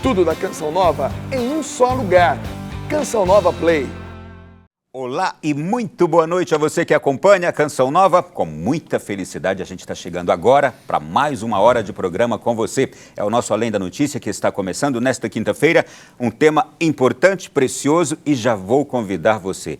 Tudo da Canção Nova em um só lugar. Canção Nova Play. Olá e muito boa noite a você que acompanha a Canção Nova. Com muita felicidade a gente está chegando agora para mais uma hora de programa com você. É o nosso Além da Notícia que está começando nesta quinta-feira. Um tema importante, precioso e já vou convidar você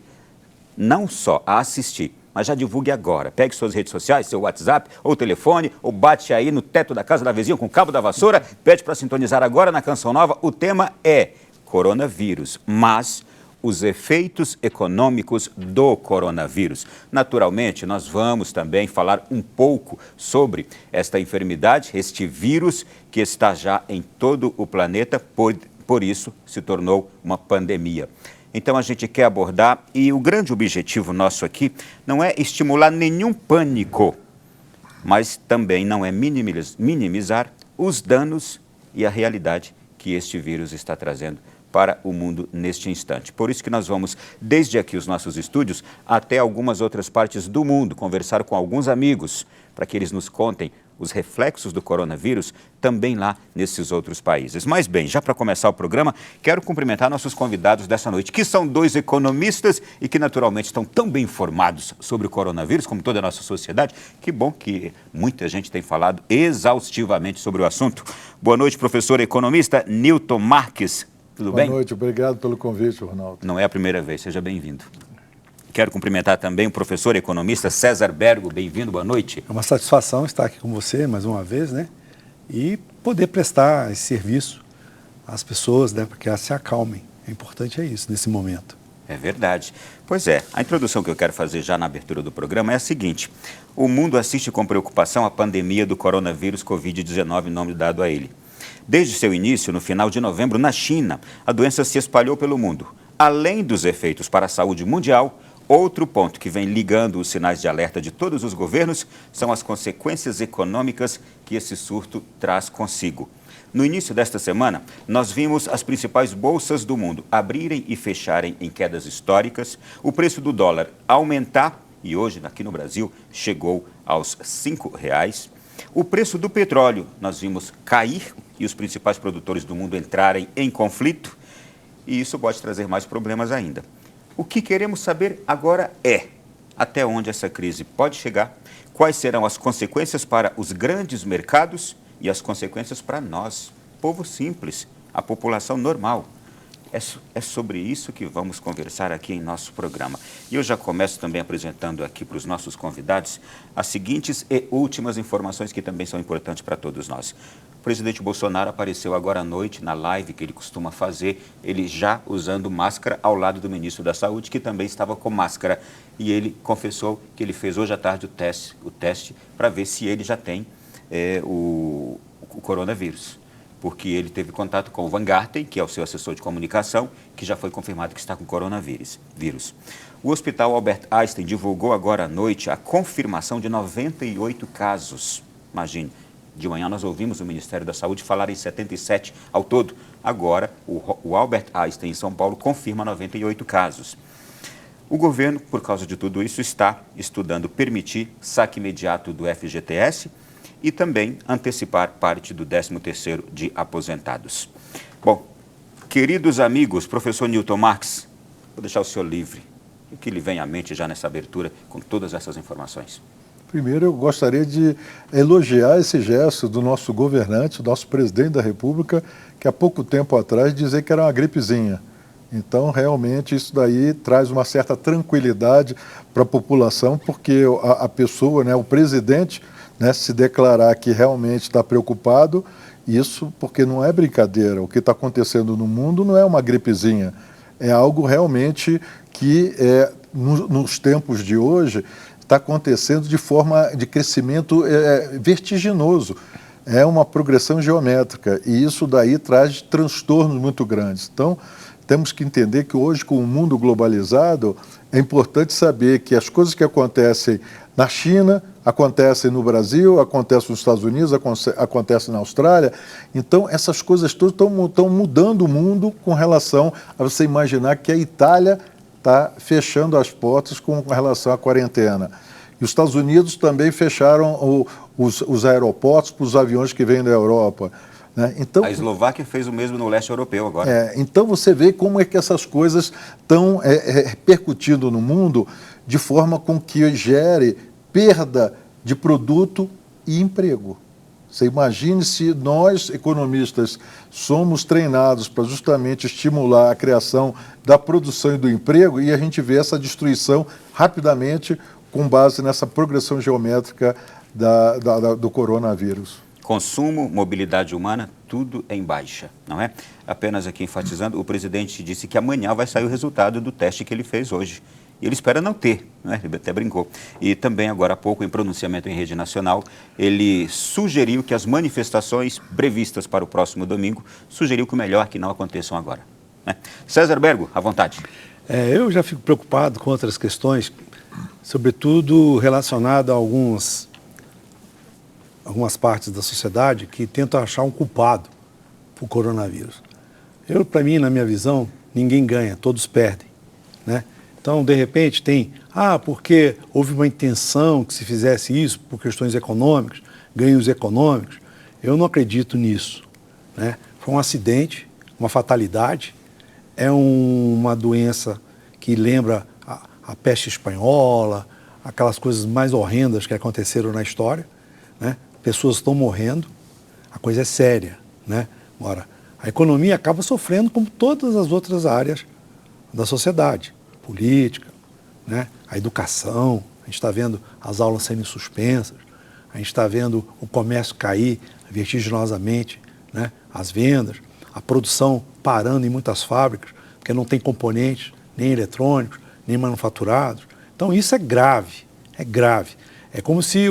não só a assistir, mas já divulgue agora. Pegue suas redes sociais, seu WhatsApp ou telefone, ou bate aí no teto da casa da vizinha com o cabo da vassoura, pede para sintonizar agora na Canção Nova. O tema é coronavírus, mas os efeitos econômicos do coronavírus. Naturalmente, nós vamos também falar um pouco sobre esta enfermidade, este vírus que está já em todo o planeta, por isso se tornou uma pandemia. Então a gente quer abordar, e o grande objetivo nosso aqui não é estimular nenhum pânico, mas também não é minimizar os danos e a realidade que este vírus está trazendo para o mundo neste instante. Por isso que nós vamos, desde aqui os nossos estúdios, até algumas outras partes do mundo, conversar com alguns amigos, para que eles nos contem os reflexos do coronavírus também lá nesses outros países. Mas bem, já para começar o programa, quero cumprimentar nossos convidados dessa noite, que são dois economistas e que naturalmente estão tão bem informados sobre o coronavírus, como toda a nossa sociedade. Que bom que muita gente tem falado exaustivamente sobre o assunto. Boa noite, professor economista Newton Marques. Tudo bem? Boa noite, obrigado pelo convite, Ronaldo. Não é a primeira vez, seja bem-vindo. Quero cumprimentar também o professor economista César Bergo. Bem-vindo, boa noite. É uma satisfação estar aqui com você mais uma vez, né? E poder prestar esse serviço às pessoas, né? Para que elas se acalmem. É importante isso nesse momento. É verdade. Pois é, a introdução que eu quero fazer já na abertura do programa é a seguinte. O mundo assiste com preocupação à pandemia do coronavírus Covid-19, nome dado a ele. Desde seu início, no final de novembro, na China, a doença se espalhou pelo mundo. Além dos efeitos para a saúde mundial, outro ponto que vem ligando os sinais de alerta de todos os governos são as consequências econômicas que esse surto traz consigo. No início desta semana, nós vimos as principais bolsas do mundo abrirem e fecharem em quedas históricas, o preço do dólar aumentar, e hoje, aqui no Brasil, chegou aos R$5. O preço do petróleo nós vimos cair e os principais produtores do mundo entrarem em conflito, e isso pode trazer mais problemas ainda. O que queremos saber agora é até onde essa crise pode chegar, quais serão as consequências para os grandes mercados e as consequências para nós, povo simples, a população normal. É sobre isso que vamos conversar aqui em nosso programa. E eu já começo também apresentando aqui para os nossos convidados as seguintes e últimas informações que também são importantes para todos nós. O presidente Bolsonaro apareceu agora à noite na live que ele costuma fazer, ele já usando máscara ao lado do ministro da Saúde, que também estava com máscara. E ele confessou que ele fez hoje à tarde o teste para ver se ele já tem o coronavírus. Porque ele teve contato com o Van Garten, que é o seu assessor de comunicação, que já foi confirmado que está com coronavírus. O Hospital Albert Einstein divulgou agora à noite a confirmação de 98 casos. Imagine, de manhã nós ouvimos o Ministério da Saúde falar em 77 ao todo. Agora, o Albert Einstein em São Paulo confirma 98 casos. O governo, por causa de tudo isso, está estudando permitir saque imediato do FGTS, e também antecipar parte do 13º de aposentados. Bom, queridos amigos, professor Newton Marques, vou deixar o senhor livre. O que lhe vem à mente já nessa abertura com todas essas informações? Primeiro, eu gostaria de elogiar esse gesto do nosso governante, do nosso presidente da República, que há pouco tempo atrás dizia que era uma gripezinha. Então, realmente, isso daí traz uma certa tranquilidade para a população, porque a pessoa, né, o presidente, né, se declarar que realmente está preocupado, isso porque não é brincadeira. O que está acontecendo no mundo não é uma gripezinha, é algo realmente que nos tempos de hoje está acontecendo de forma de crescimento vertiginoso. É uma progressão geométrica e isso daí traz transtornos muito grandes. Então, temos que entender que hoje, com o mundo globalizado, é importante saber que as coisas que acontecem na China, acontecem no Brasil, acontecem nos Estados Unidos, acontecem na Austrália. Então, essas coisas todas estão mudando o mundo com relação a você imaginar que a Itália está fechando as portas com relação à quarentena. E os Estados Unidos também fecharam os aeroportos para os aviões que vêm da Europa. né? Então, A Eslováquia fez o mesmo no leste europeu agora. então você vê como é que essas coisas estão repercutindo no mundo de forma com que gere perda de produto e emprego. Você imagine se nós, economistas, somos treinados para justamente estimular a criação da produção e do emprego e a gente vê essa destruição rapidamente com base nessa progressão geométrica do coronavírus. Consumo, mobilidade humana, tudo em baixa, não é? Apenas aqui enfatizando, o presidente disse que amanhã vai sair o resultado do teste que ele fez hoje. E ele espera não ter, né? Ele até brincou. E também, agora há pouco, em pronunciamento em rede nacional, ele sugeriu que as manifestações previstas para o próximo domingo, sugeriu que o melhor que não aconteçam agora, né? César Bergo, à vontade. Eu já fico preocupado com outras questões, sobretudo relacionadas a algumas partes da sociedade que tentam achar um culpado para o coronavírus. Para mim, na minha visão, ninguém ganha, todos perdem, né? Então, de repente, porque houve uma intenção que se fizesse isso por questões econômicas, ganhos econômicos. Eu não acredito nisso, né? Foi um acidente, uma fatalidade, é uma doença que lembra a peste espanhola, aquelas coisas mais horrendas que aconteceram na história, né? Pessoas estão morrendo, a coisa é séria, né? Ora, a economia acaba sofrendo como todas as outras áreas da sociedade, política, né? A educação, a gente está vendo as aulas sendo suspensas, a gente está vendo o comércio cair vertiginosamente, né? As vendas, a produção parando em muitas fábricas, porque não tem componentes, nem eletrônicos, nem manufaturados. Então isso é grave, é grave. É como se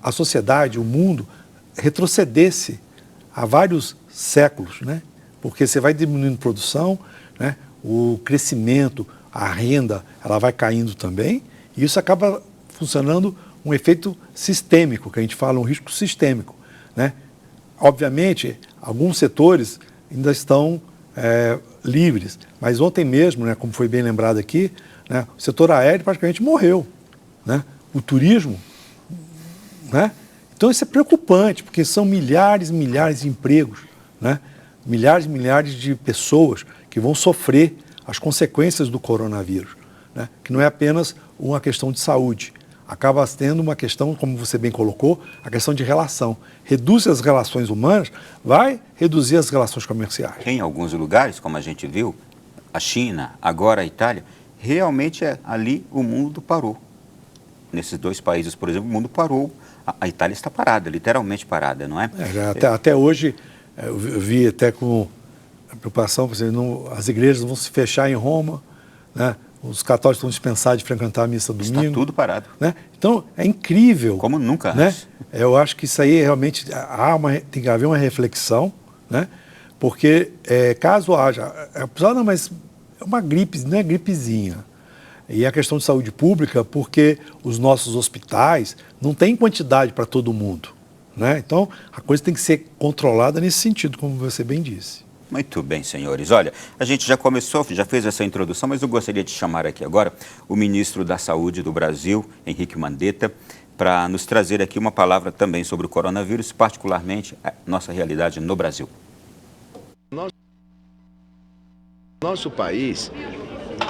a sociedade, o mundo, retrocedesse há vários séculos, né? Porque você vai diminuindo produção, né? O crescimento, a renda, ela vai caindo também, e isso acaba funcionando um efeito sistêmico, que a gente fala, um risco sistêmico, né? Obviamente, alguns setores ainda estão livres, mas ontem mesmo, né, como foi bem lembrado aqui, né, o setor aéreo praticamente morreu, né? O turismo, né? Então isso é preocupante, porque são milhares e milhares de empregos, né? Milhares e milhares de pessoas que vão sofrer as consequências do coronavírus, né? Que não é apenas uma questão de saúde, acaba sendo uma questão, como você bem colocou, a questão de relação. Reduz as relações humanas, vai reduzir as relações comerciais. Em alguns lugares, como a gente viu, a China, agora a Itália, realmente ali o mundo parou. Nesses dois países, por exemplo, o mundo parou. A Itália está parada, literalmente parada, não é? Até hoje, eu vi até com preocupação, por exemplo, as igrejas vão se fechar em Roma, né? Os católicos vão dispensar de frequentar a missa domingo. Está tudo parado. Né? Então, é incrível. Como nunca né? antes. Eu acho que isso aí realmente tem que haver uma reflexão, né? Porque caso haja... não, mas é uma gripe, não é gripezinha. E a questão de saúde pública, porque os nossos hospitais não têm quantidade para todo mundo, né? Então, a coisa tem que ser controlada nesse sentido, como você bem disse. Muito bem, senhores. Olha, a gente já começou, já fez essa introdução, mas eu gostaria de chamar aqui agora o ministro da Saúde do Brasil, Henrique Mandetta, para nos trazer aqui uma palavra também sobre o coronavírus, particularmente a nossa realidade no Brasil. Nosso país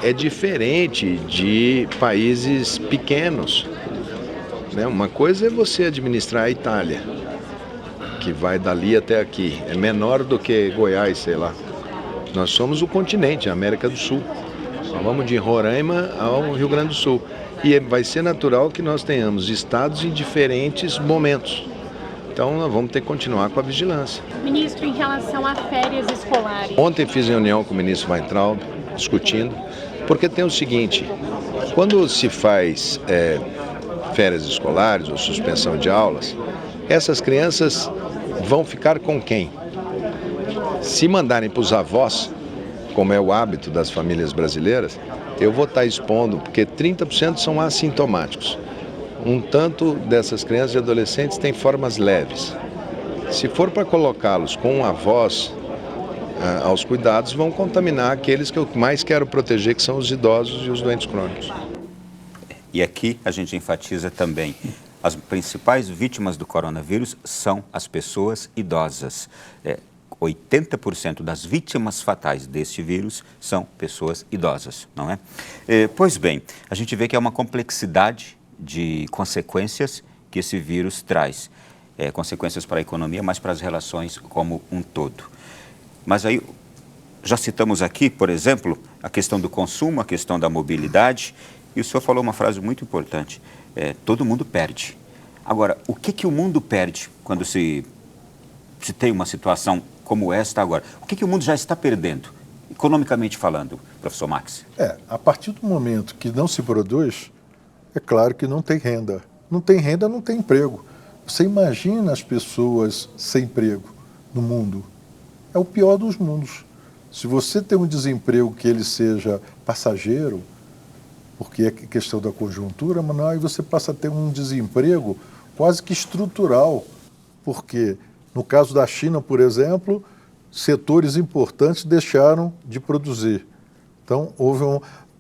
é diferente de países pequenos, né? Uma coisa é você administrar a Itália, que vai dali até aqui, é menor do que Goiás, sei lá. Nós somos o continente, a América do Sul. Nós vamos de Roraima ao Rio Grande do Sul. E vai ser natural que nós tenhamos estados em diferentes momentos. Então nós vamos ter que continuar com a vigilância. Ministro, em relação a férias escolares... Ontem fiz reunião com o ministro Weintraub, discutindo, porque tem o seguinte, quando se faz férias escolares ou suspensão de aulas, essas crianças vão ficar com quem? Se mandarem para os avós, como é o hábito das famílias brasileiras, eu vou estar expondo, porque 30% são assintomáticos. Um tanto dessas crianças e adolescentes têm formas leves. Se for para colocá-los com avós aos cuidados, vão contaminar aqueles que eu mais quero proteger, que são os idosos e os doentes crônicos. E aqui a gente enfatiza também, as principais vítimas do coronavírus são as pessoas idosas. 80% das vítimas fatais deste vírus são pessoas idosas, não é? Pois bem, a gente vê que é uma complexidade de consequências que esse vírus traz. Consequências para a economia, mas para as relações como um todo. Mas aí, já citamos aqui, por exemplo, a questão do consumo, a questão da mobilidade, e o senhor falou uma frase muito importante, todo mundo perde. Agora, o que o mundo perde quando se tem uma situação como esta agora? O que o mundo já está perdendo, economicamente falando, professor Max? A partir do momento que não se produz, é claro que não tem renda. Não tem renda, não tem emprego. Você imagina as pessoas sem emprego no mundo? É o pior dos mundos. Se você tem um desemprego que ele seja passageiro, porque é questão da conjuntura, mas não, aí você passa a ter um desemprego quase que estrutural, porque no caso da China, por exemplo, setores importantes deixaram de produzir. Então,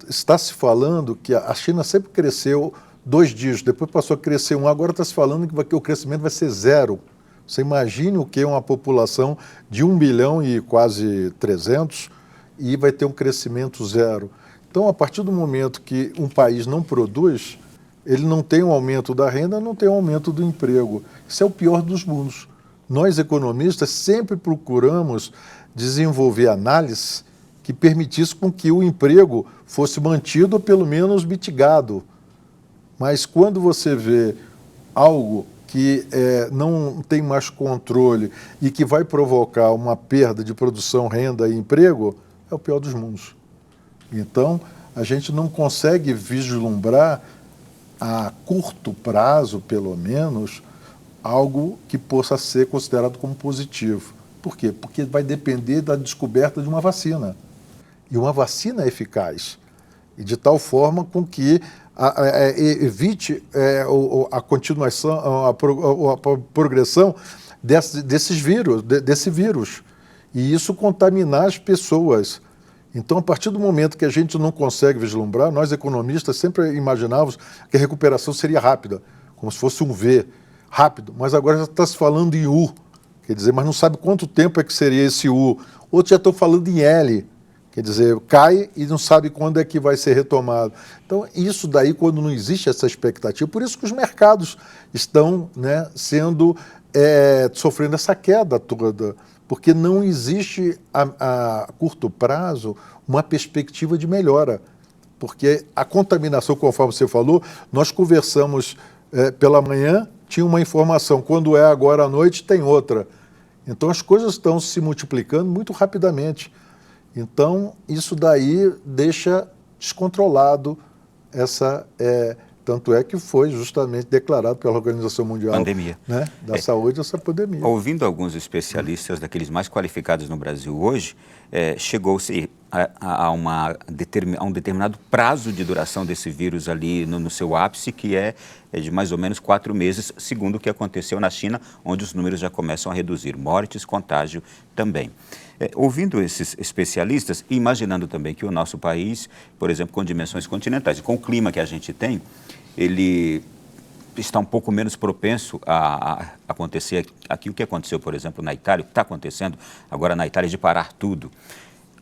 está se falando que a China sempre cresceu 2 dígitos, depois passou a crescer 1, agora está se falando que o crescimento vai ser 0. Você imagine o que é uma população de 1 bilhão e quase 300 e vai ter um crescimento 0. Então, a partir do momento que um país não produz, ele não tem um aumento da renda, não tem um aumento do emprego. Isso é o pior dos mundos. Nós, economistas, sempre procuramos desenvolver análises que permitissem com que o emprego fosse mantido ou pelo menos mitigado. Mas quando você vê algo que não tem mais controle e que vai provocar uma perda de produção, renda e emprego, é o pior dos mundos. Então, a gente não consegue vislumbrar a curto prazo, pelo menos, algo que possa ser considerado como positivo. Por quê? Porque vai depender da descoberta de uma vacina. E uma vacina eficaz. E de tal forma com que evite a continuação, a progressão desse vírus. E isso contaminar as pessoas. Então, a partir do momento que a gente não consegue vislumbrar, nós economistas sempre imaginávamos que a recuperação seria rápida, como se fosse um V, rápido, mas agora já está se falando em U, quer dizer, mas não sabe quanto tempo é que seria esse U. Outros já estão falando em L, quer dizer, cai e não sabe quando é que vai ser retomado. Então, isso daí, quando não existe essa expectativa, por isso que os mercados estão, né, sofrendo essa queda toda, porque não existe a curto prazo uma perspectiva de melhora. Porque a contaminação, conforme você falou, nós conversamos pela manhã, tinha uma informação, quando é agora à noite tem outra. Então as coisas estão se multiplicando muito rapidamente. Então isso daí deixa descontrolado tanto é que foi justamente declarado pela Organização Mundial da Saúde essa pandemia. Ouvindo alguns especialistas, daqueles mais qualificados no Brasil hoje, chegou-se a um determinado prazo de duração desse vírus ali no seu ápice, que é de mais ou menos 4 meses, segundo o que aconteceu na China, onde os números já começam a reduzir, mortes, contágio também. Ouvindo esses especialistas e imaginando também que o nosso país, por exemplo, com dimensões continentais, com o clima que a gente tem, ele está um pouco menos propenso a acontecer aqui o que aconteceu, por exemplo, na Itália, o que está acontecendo agora na Itália de parar tudo.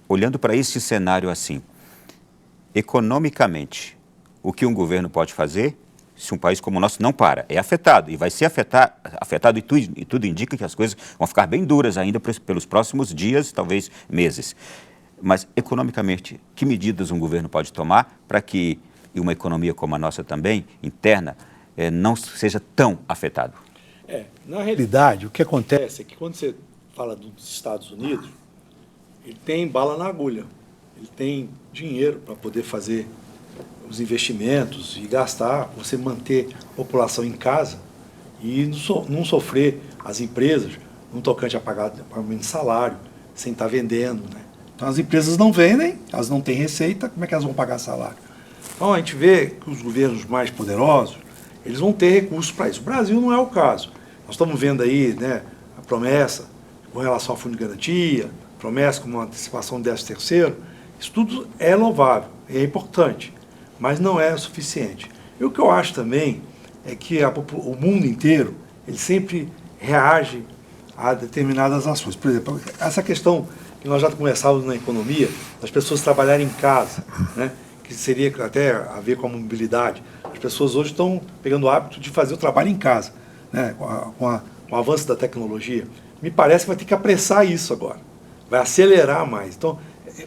Olhando para esse cenário assim, economicamente, o que um governo pode fazer se um país como o nosso não para? É afetado, e vai ser afetado e tudo indica que as coisas vão ficar bem duras ainda pelos próximos dias, talvez meses. Mas, economicamente, que medidas um governo pode tomar para que, e uma economia como a nossa também, interna, não seja tão afetado? Na realidade, o que acontece é que quando você fala dos Estados Unidos, ele tem bala na agulha, ele tem dinheiro para poder fazer os investimentos e gastar, você manter a população em casa e não sofrer as empresas no tocante a pagamento de salário, sem estar vendendo, né? Então as empresas não vendem, elas não têm receita, como é que elas vão pagar salário? Então a gente vê que os governos mais poderosos, eles vão ter recursos para isso. O Brasil não é o caso. Nós estamos vendo aí, né, a promessa com relação ao fundo de garantia, promessa com uma antecipação do 13º, isso tudo é louvável, é importante, mas não é o suficiente. E o que eu acho também é que o mundo inteiro, ele sempre reage a determinadas ações. Por exemplo, essa questão que nós já conversávamos na economia, das pessoas trabalharem em casa, né? Que seria até a ver com a mobilidade. As pessoas hoje estão pegando o hábito de fazer o trabalho em casa, né? Com o avanço da tecnologia. Me parece que vai ter que apressar isso agora, vai acelerar mais. Então,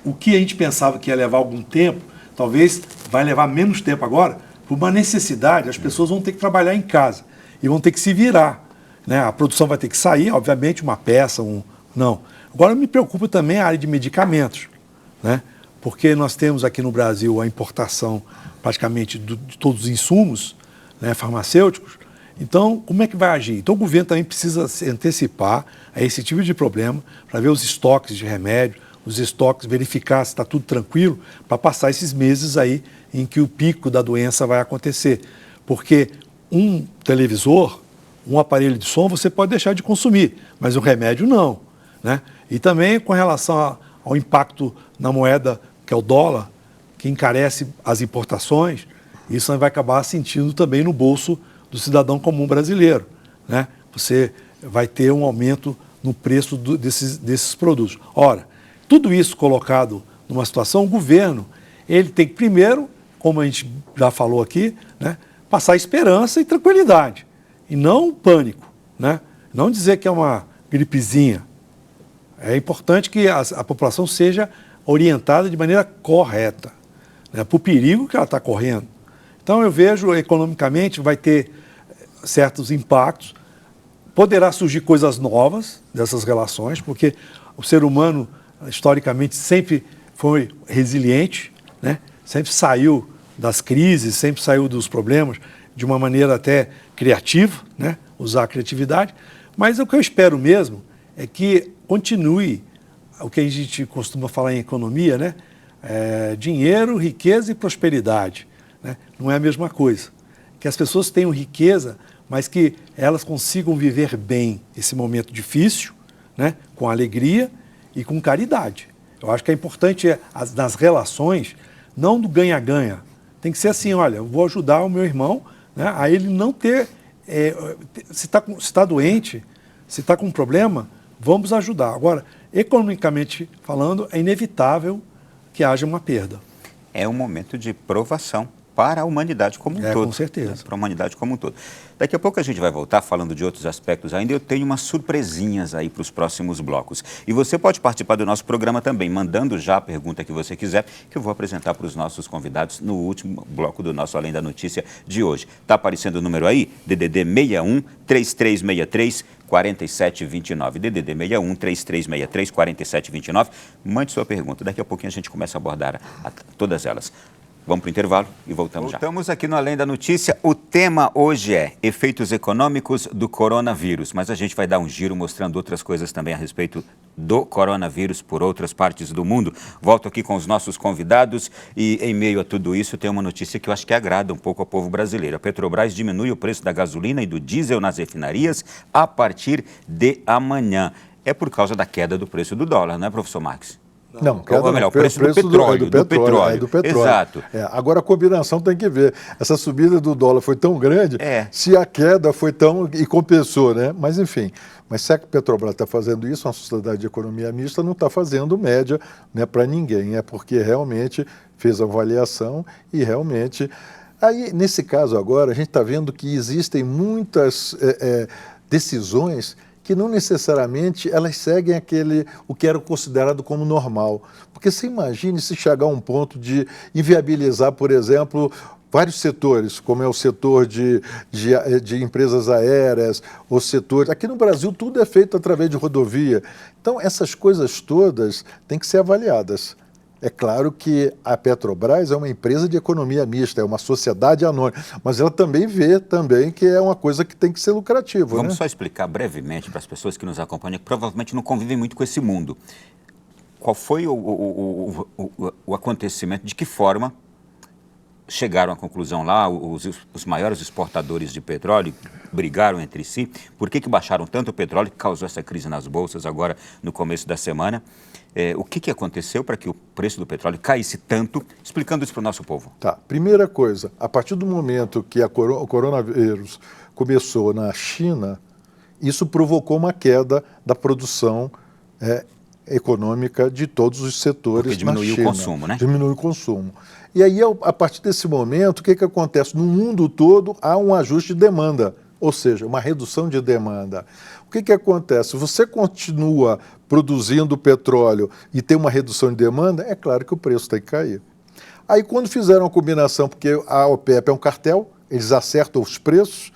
o que a gente pensava que ia levar algum tempo, talvez vai levar menos tempo agora, por uma necessidade. As pessoas vão ter que trabalhar em casa e vão ter que se virar, né? A produção vai ter que sair, obviamente, uma peça, não. Agora me preocupa também a área de medicamentos, né? Porque nós temos aqui no Brasil a importação praticamente de todos os insumos, né, farmacêuticos. Então, como é que vai agir? Então, o governo também precisa se antecipar a esse tipo de problema para ver os estoques de remédio, os estoques, verificar se está tudo tranquilo, para passar esses meses aí em que o pico da doença vai acontecer. Porque um televisor, um aparelho de som, você pode deixar de consumir, mas o remédio não, né? E também com relação ao impacto na moeda, que é o dólar, que encarece as importações, isso vai acabar sentindo também no bolso do cidadão comum brasileiro, né? Você vai ter um aumento no preço desses produtos. Ora, tudo isso colocado numa situação, o governo, ele tem que primeiro, como a gente já falou aqui, né, passar esperança e tranquilidade, e não pânico, né? Não dizer que é uma gripezinha. É importante que a população seja orientada de maneira correta, né, para o perigo que ela está correndo. Então, eu vejo, economicamente, vai ter certos impactos, poderá surgir coisas novas dessas relações, porque o ser humano, historicamente, sempre foi resiliente, né? Sempre saiu das crises, sempre saiu dos problemas de uma maneira até criativa, né? Usar a criatividade. Mas o que eu espero mesmo é que continue o que a gente costuma falar em economia, né? Dinheiro, riqueza e prosperidade, né? Não é a mesma coisa. Que as pessoas tenham riqueza, mas que elas consigam viver bem esse momento difícil, né? Com alegria e com caridade. Eu acho que é importante nas relações, não do ganha-ganha. Tem que ser assim, olha, eu vou ajudar o meu irmão, né, a ele não ter... se está doente, se está com um problema, vamos ajudar. Agora, economicamente falando, é inevitável que haja uma perda. É um momento de provação para a humanidade como um todo. Com certeza. Né? Para a humanidade como um todo. Daqui a pouco a gente vai voltar falando de outros aspectos ainda. Eu tenho umas surpresinhas aí para os próximos blocos. E você pode participar do nosso programa também, mandando já a pergunta que você quiser, que eu vou apresentar para os nossos convidados no último bloco do nosso Além da Notícia de hoje. Está aparecendo o número aí? DDD 61 3363 4729. DDD 61 3363 4729. Mande sua pergunta. Daqui a pouquinho a gente começa a abordar todas elas. Vamos para o intervalo e voltamos já. Voltamos aqui no Além da Notícia. O tema hoje é efeitos econômicos do coronavírus, mas a gente vai dar um giro mostrando outras coisas também a respeito do coronavírus por outras partes do mundo. Volto aqui com os nossos convidados e em meio a tudo isso tem uma notícia que eu acho que agrada um pouco ao povo brasileiro. A Petrobras diminui o preço da gasolina e do diesel nas refinarias a partir de amanhã. É por causa da queda do preço do dólar, não é, professor Marques? Não, ou melhor, o preço do petróleo. Do petróleo. Exato. Agora a combinação tem que ver. Essa subida do dólar foi tão grande, se a queda foi tão... e compensou, né? Mas enfim, mas se a Petrobras está fazendo isso, uma sociedade de economia mista não está fazendo média, né, para ninguém. É porque realmente fez a avaliação e realmente... Aí, nesse caso agora, a gente está vendo que existem muitas decisões que não necessariamente elas seguem o que era considerado como normal. Porque você imagine se chegar a um ponto de inviabilizar, por exemplo, vários setores, como é o setor de empresas aéreas, o setor... Aqui no Brasil tudo é feito através de rodovia. Então essas coisas todas têm que ser avaliadas. É claro que a Petrobras é uma empresa de economia mista, é uma sociedade anônima, mas ela também vê que é uma coisa que tem que ser lucrativa. Vamos né? só explicar brevemente para as pessoas que nos acompanham, que provavelmente não convivem muito com esse mundo. Qual foi o acontecimento, de que forma chegaram à conclusão lá, os maiores exportadores de petróleo brigaram entre si, por que baixaram tanto o petróleo, que causou essa crise nas bolsas agora no começo da semana? O que aconteceu para que o preço do petróleo caísse tanto? Explicando isso para o nosso povo. Tá. Primeira coisa, a partir do momento que o coronavírus começou na China, Isso provocou uma queda da produção econômica de todos os setores. Porque diminuiu na China. o consumo, né? Diminuiu o consumo. E aí, a partir desse momento, o que acontece? No mundo todo há um ajuste de demanda, ou seja, uma redução de demanda. O que acontece? Você continua produzindo petróleo e tem uma redução de demanda, é claro que o preço tem que cair. Aí, quando fizeram a combinação, porque a OPEP é um cartel, eles acertam os preços,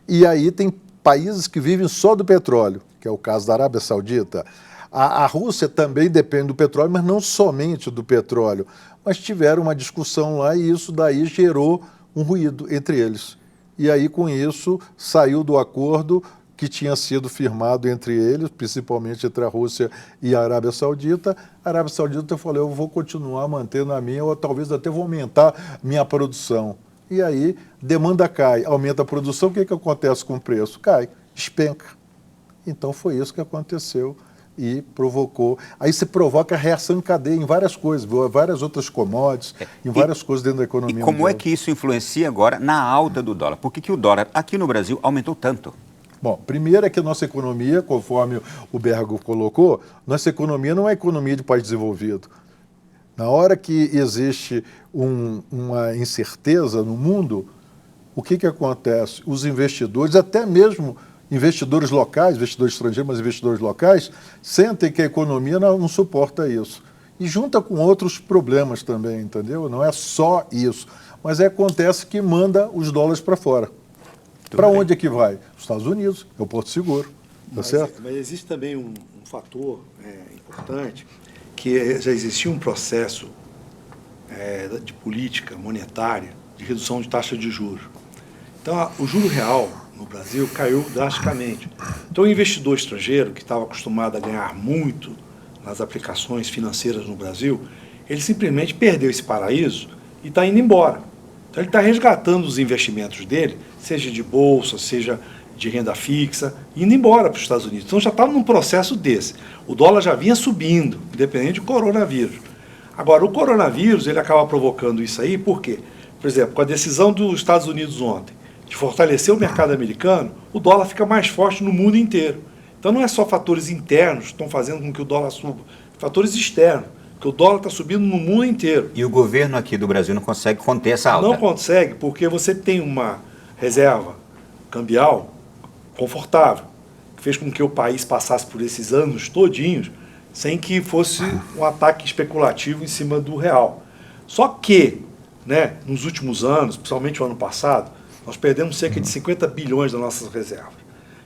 e aí tem países que vivem só do petróleo, que é o caso da Arábia Saudita. A Rússia também depende do petróleo, mas não somente do petróleo. Mas tiveram uma discussão lá e isso daí gerou um ruído entre eles. E aí, com isso, saiu do acordo que tinha sido firmado entre eles, principalmente entre a Rússia e a Arábia Saudita. A Arábia Saudita falou, eu vou continuar mantendo a minha, ou talvez até vou aumentar minha produção. E aí, demanda cai, aumenta a produção, o que acontece com o preço? Cai, despenca. Então, foi isso que aconteceu e provocou. Aí você provoca a reação em cadeia em várias coisas, várias outras commodities, em várias coisas dentro da economia. E como mundial. é que isso influencia agora na alta do dólar? Por que o dólar aqui no Brasil aumentou tanto? Bom, primeiro é que a nossa economia, conforme o Bergo colocou, nossa economia não é economia de país desenvolvido. Na hora que existe uma incerteza no mundo, o que acontece? Os investidores, até mesmo investidores locais, investidores estrangeiros, mas investidores locais, sentem que a economia não suporta isso. E junta com outros problemas também, entendeu? Não é só isso. Mas acontece que manda os dólares para fora. Para onde é que vai? Os Estados Unidos, é o Porto Seguro, tá certo? Mas existe também um fator importante, que já existia um processo de política monetária de redução de taxa de juros. Então, o juro real no Brasil caiu drasticamente. Então, o investidor estrangeiro, que estava acostumado a ganhar muito nas aplicações financeiras no Brasil, ele simplesmente perdeu esse paraíso e está indo embora. Então, ele está resgatando os investimentos dele, seja de bolsa, seja de renda fixa, indo embora para os Estados Unidos. Então, já estava num processo desse. O dólar já vinha subindo, independente do coronavírus. Agora, o coronavírus, ele acaba provocando isso aí, por quê? Por exemplo, com a decisão dos Estados Unidos ontem de fortalecer o mercado americano, o dólar fica mais forte no mundo inteiro. Então, não é só fatores internos que estão fazendo com que o dólar suba, fatores externos, que o dólar está subindo no mundo inteiro. E o governo aqui do Brasil não consegue conter essa alta? Não consegue, porque você tem uma reserva cambial confortável, que fez com que o país passasse por esses anos todinhos sem que fosse um ataque especulativo em cima do real. Só que, nos últimos anos, principalmente o ano passado, nós perdemos cerca de 50 bilhões das nossas reservas.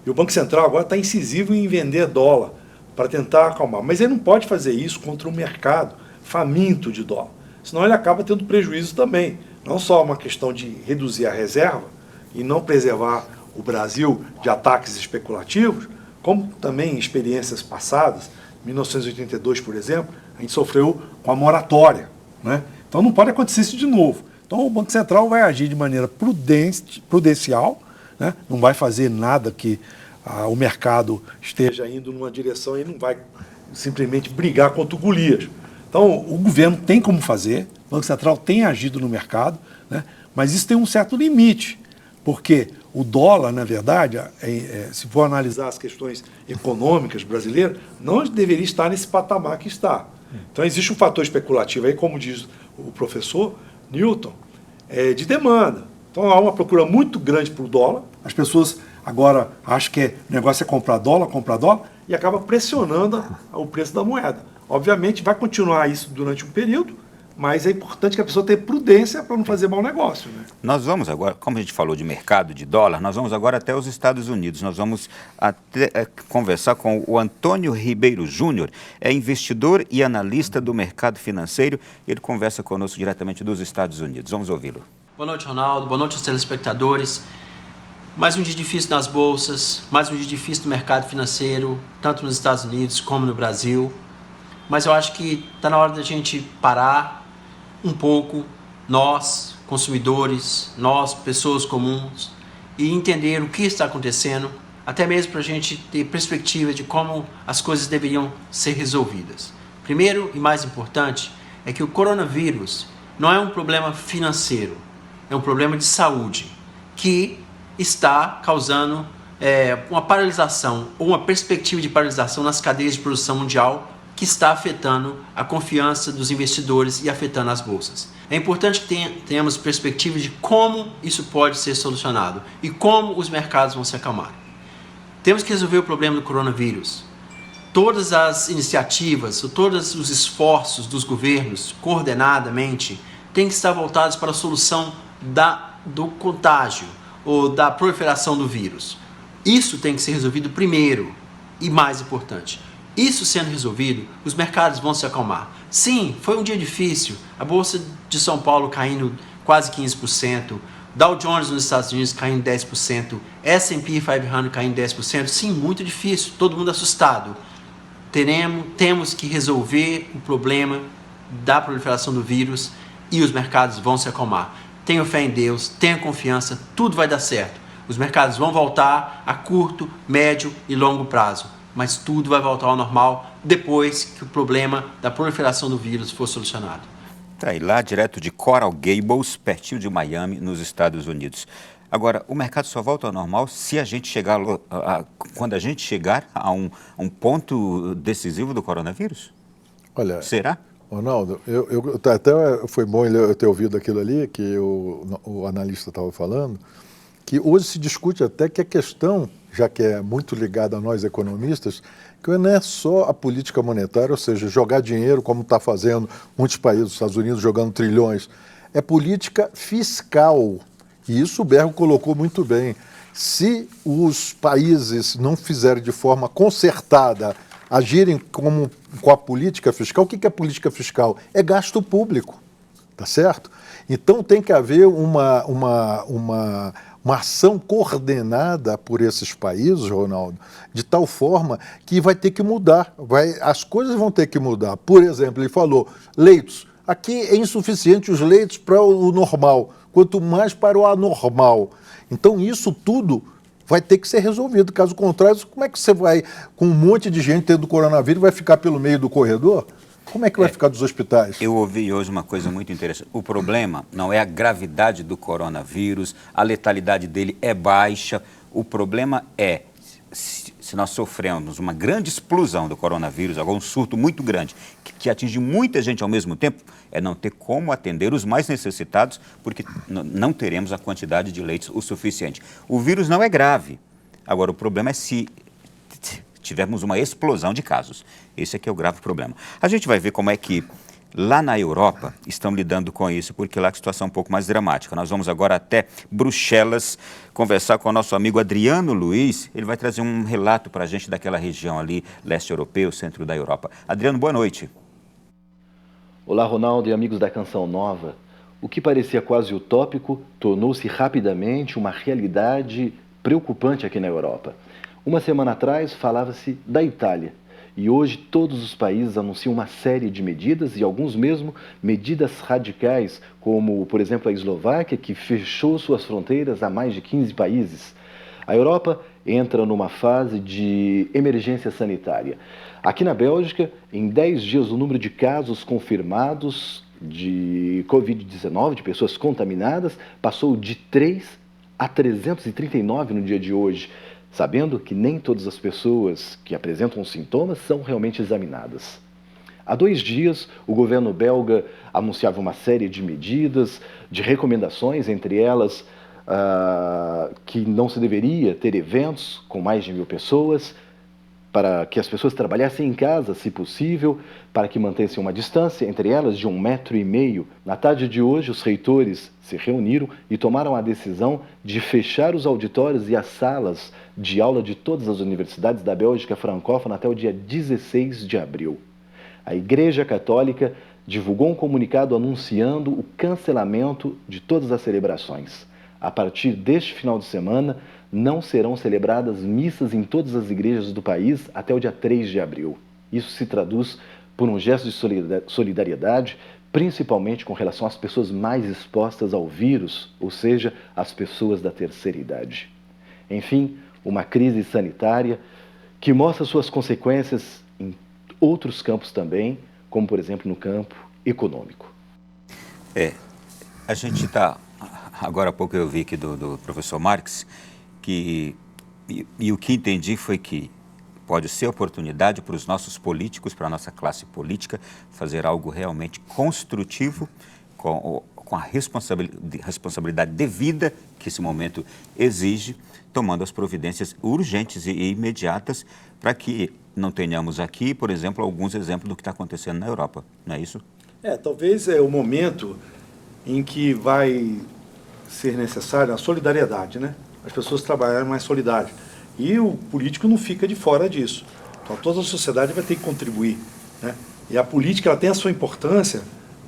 E o Banco Central agora está incisivo em vender dólar para tentar acalmar. Mas ele não pode fazer isso contra um mercado faminto de dólar. Senão ele acaba tendo prejuízo também. Não só uma questão de reduzir a reserva e não preservar o Brasil de ataques especulativos, como também em experiências passadas, em 1982, por exemplo, a gente sofreu com a moratória. Então não pode acontecer isso de novo. Então o Banco Central vai agir de maneira prudencial, não vai fazer nada que o mercado esteja indo numa direção e não vai simplesmente brigar contra o Golias. Então o governo tem como fazer, o Banco Central tem agido no mercado, mas isso tem um certo limite, porque o dólar, na verdade, se for analisar as questões econômicas brasileiras, não deveria estar nesse patamar que está. Então existe um fator especulativo aí, como diz o professor Newton, de demanda. Então há uma procura muito grande para o dólar. As pessoas agora acham que o negócio é comprar dólar, e acaba pressionando o preço da moeda. Obviamente vai continuar isso durante um período, mas é importante que a pessoa tenha prudência para não fazer mau negócio. Nós vamos agora, como a gente falou de mercado de dólar, nós vamos agora até os Estados Unidos. Nós vamos conversar com o Antônio Ribeiro Júnior, é investidor e analista do mercado financeiro. Ele conversa conosco diretamente dos Estados Unidos. Vamos ouvi-lo. Boa noite, Ronaldo. Boa noite aos telespectadores. Mais um dia difícil nas bolsas, mais um dia difícil no mercado financeiro, tanto nos Estados Unidos como no Brasil. Mas eu acho que está na hora da gente parar um pouco, nós, consumidores, nós, pessoas comuns, e entender o que está acontecendo, até mesmo para a gente ter perspectiva de como as coisas deveriam ser resolvidas. Primeiro e mais importante é que o coronavírus não é um problema financeiro, é um problema de saúde, que está causando uma paralisação ou uma perspectiva de paralisação nas cadeias de produção mundial que está afetando a confiança dos investidores e afetando as bolsas. É importante que tenhamos perspectiva de como isso pode ser solucionado e como os mercados vão se acalmar. Temos que resolver o problema do coronavírus. Todas as iniciativas, todos os esforços dos governos, coordenadamente, têm que estar voltados para a solução do contágio ou da proliferação do vírus. Isso tem que ser resolvido primeiro e mais importante. Isso sendo resolvido, os mercados vão se acalmar. Sim, foi um dia difícil. A Bolsa de São Paulo caindo quase 15%, Dow Jones nos Estados Unidos caindo 10%, S&P 500 caindo 10%. Sim, muito difícil, todo mundo assustado. Temos que resolver o problema da proliferação do vírus e os mercados vão se acalmar. Tenho fé em Deus, tenho confiança, tudo vai dar certo. Os mercados vão voltar a curto, médio e longo prazo, mas tudo vai voltar ao normal depois que o problema da proliferação do vírus for solucionado. Tá aí, lá direto de Coral Gables, pertinho de Miami, nos Estados Unidos. Agora, o mercado só volta ao normal se a gente chegar, quando a gente chegar a um ponto decisivo do coronavírus? Olha, será? Ronaldo, até foi bom eu ter ouvido aquilo ali que o analista estava falando, que hoje se discute até que a questão, já que é muito ligada a nós economistas, que não é só a política monetária, ou seja, jogar dinheiro como está fazendo muitos países, os Estados Unidos jogando trilhões, é política fiscal. E isso o Bergo colocou muito bem. Se os países não fizerem de forma concertada, agirem com a política fiscal, o que é política fiscal? É gasto público, tá certo? Então tem que haver uma ação coordenada por esses países, Ronaldo, de tal forma que vai ter que mudar, as coisas vão ter que mudar. Por exemplo, ele falou, leitos. Aqui é insuficiente os leitos para o normal, quanto mais para o anormal. Então isso tudo vai ter que ser resolvido. Caso contrário, como é que você vai, com um monte de gente tendo coronavírus, vai ficar pelo meio do corredor? Como é que vai ficar dos hospitais? Eu ouvi hoje uma coisa muito interessante. O problema não é a gravidade do coronavírus, a letalidade dele é baixa. O problema é, se nós sofremos uma grande explosão do coronavírus, algum surto muito grande, que atinge muita gente ao mesmo tempo, é não ter como atender os mais necessitados, porque não teremos a quantidade de leitos o suficiente. O vírus não é grave. Agora, o problema é se tivermos uma explosão de casos. Esse é que é o grave problema. A gente vai ver como é que lá na Europa estão lidando com isso, porque lá a situação é um pouco mais dramática. Nós vamos agora até Bruxelas conversar com o nosso amigo Adriano Luiz. Ele vai trazer um relato para a gente daquela região ali, leste europeu, centro da Europa. Adriano, boa noite. Olá, Ronaldo e amigos da Canção Nova. O que parecia quase utópico tornou-se rapidamente uma realidade preocupante aqui na Europa. Uma semana atrás falava-se da Itália e hoje todos os países anunciam uma série de medidas e alguns mesmo medidas radicais, como, por exemplo, a Eslováquia, que fechou suas fronteiras a mais de 15 países. A Europa entra numa fase de emergência sanitária. Aqui na Bélgica, em 10 dias, o número de casos confirmados de Covid-19, de pessoas contaminadas, passou de 3 a 339 no dia de hoje, sabendo que nem todas as pessoas que apresentam sintomas são realmente examinadas. Há 2 dias, o governo belga anunciava uma série de medidas, de recomendações, entre elas que não se deveria ter eventos com mais de 1.000 pessoas, para que as pessoas trabalhassem em casa, se possível, para que mantessem uma distância, entre elas de 1,5 metro. Na tarde de hoje, os reitores se reuniram e tomaram a decisão de fechar os auditórios e as salas de aula de todas as universidades da Bélgica francófona até o dia 16 de abril. A Igreja Católica divulgou um comunicado anunciando o cancelamento de todas as celebrações. A partir deste final de semana, não serão celebradas missas em todas as igrejas do país até o dia 3 de abril. Isso se traduz por um gesto de solidariedade, principalmente com relação às pessoas mais expostas ao vírus, ou seja, as pessoas da terceira idade. Enfim, uma crise sanitária que mostra suas consequências em outros campos também, como, por exemplo, no campo econômico. A gente está... Agora há pouco eu vi aqui do professor Marx que E o que entendi foi que pode ser oportunidade para os nossos políticos, para a nossa classe política, fazer algo realmente construtivo com a responsabilidade devida que esse momento exige, tomando as providências urgentes e imediatas para que não tenhamos aqui, por exemplo, alguns exemplos do que está acontecendo na Europa. Não é isso? Talvez é o momento em que vai ser necessária a solidariedade, né? As pessoas trabalharem mais solidárias. E o político não fica de fora disso. Então, toda a sociedade vai ter que contribuir, né? E a política ela tem a sua importância.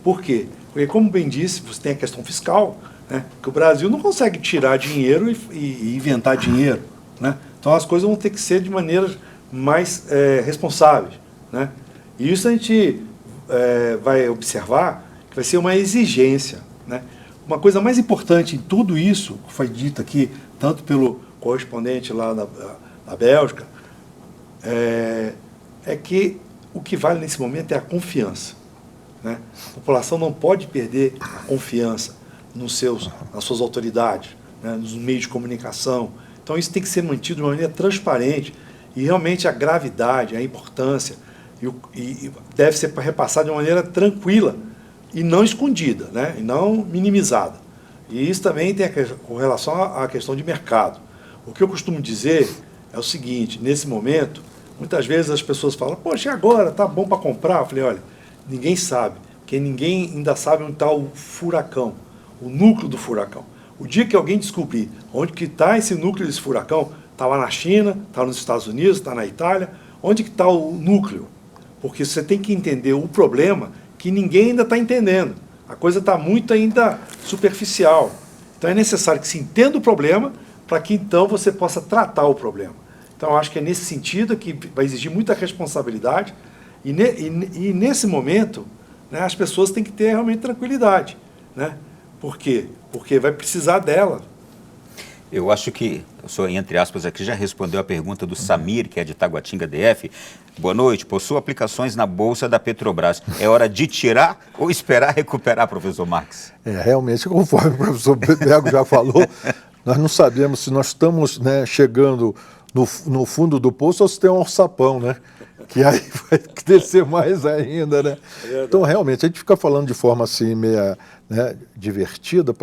Por quê? Porque, como bem disse, você tem a questão fiscal, né? Que o Brasil não consegue tirar dinheiro e inventar dinheiro, né? Então, as coisas vão ter que ser de maneiras mais responsáveis, né? E isso a gente vai observar que vai ser uma exigência, né? Uma coisa mais importante em tudo isso, que foi dito aqui, tanto pelo correspondente lá da Bélgica, é que o que vale nesse momento é a confiança, né? A população não pode perder a confiança nas suas autoridades, né? Nos meios de comunicação. Então isso tem que ser mantido de uma maneira transparente e realmente a gravidade, a importância, e deve ser repassado de uma maneira tranquila e não escondida, né? E não minimizada. E isso também tem com relação à questão de mercado. O que eu costumo dizer é o seguinte: nesse momento, muitas vezes as pessoas falam, poxa, e agora? Tá bom para comprar? Eu falei, olha, ninguém sabe, porque ninguém ainda sabe onde está o furacão, o núcleo do furacão. O dia que alguém descobrir onde que está esse núcleo desse furacão, está lá na China, está nos Estados Unidos, está na Itália, onde que está o núcleo? Porque você tem que entender o problema que ninguém ainda está entendendo. A coisa está muito ainda superficial. Então é necessário que se entenda o problema para que então você possa tratar o problema. Então eu acho que é nesse sentido que vai exigir muita responsabilidade e nesse momento, né, as pessoas têm que ter realmente tranquilidade, né? Por quê? Porque vai precisar dela. Eu acho que o senhor, entre aspas, aqui já respondeu a pergunta do Samir, que é de Taguatinga DF. Boa noite. Possuo aplicações na Bolsa da Petrobras. É hora de tirar ou esperar recuperar, professor Marques? Realmente, conforme o professor Bego já falou, nós não sabemos se nós estamos, né, chegando no fundo do poço ou se tem um alçapão, né? Que aí vai descer mais ainda, né? Então, realmente, a gente fica falando de forma assim, meia, né, divertida,